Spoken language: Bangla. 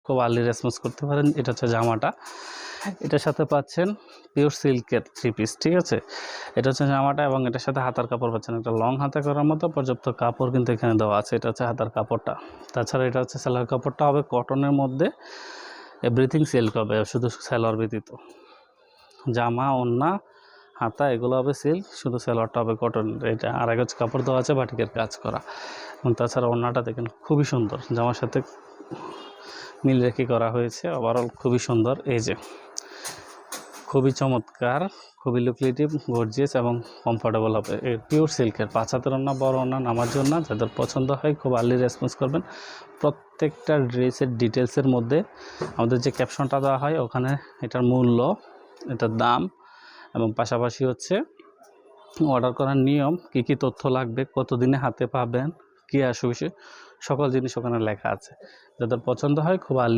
খুব আর্লি রেসপন্স করতে পারেন। এটা হচ্ছে জামাটা, এটার সাথে পাচ্ছেন পিওর সিল্কের 3 পিস, ঠিক আছে। এটা হচ্ছে জামাটা এবং এটার সাথে হাতার কাপড় পাচ্ছেন, একটা লং হাতা করার মতো পর্যাপ্ত কাপড় কিন্তু এখানে দেওয়া আছে। এটা হচ্ছে হাতার কাপড়টা। তাছাড়া এটা হচ্ছে সেলার কাপড়টা হবে কটনের মধ্যে, এভরিথিং সিল্ক হবে, শুধু সেলোয়ার ব্যতীত। জামা, ওড়না, হাতা এগুলো হবে সিল্ক, শুধু সেলোয়ারটা হবে কটন। এটা আড়াই গজ কাপড় দেওয়া আছে, বাটিকের কাজ করা। এবং তাছাড়া ওড়নাটা দেখেন খুবই সুন্দর, জামার সাথে মিল রেখে করা হয়েছে। ওভারঅল খুবই সুন্দর, এই যে খুবই চমৎকার, খুবই লুক্রেটিভ, গর্জিয়াস এবং কমফোর্টেবল হবে। এই পিওর সিল্কের 5 হাতের ওড়না, বড় ওড়না, নামার জন্য যাদের পছন্দ হয় খুব আর্লি রেসপন্স করবেন। প্রত্যেকটা ড্রেসের ডিটেলসের মধ্যে আমাদের যে ক্যাপশনটা দেওয়া হয় ওখানে এটার মূল্য, এটার দাম এবং পাশাপাশি হচ্ছে অর্ডার করার নিয়ম, কী কী তথ্য লাগবে, কতদিনে হাতে পাবেন, কী আসবে, সকল জিনিস ওখানে লেখা আছে। যাদের পছন্দ হয় খুব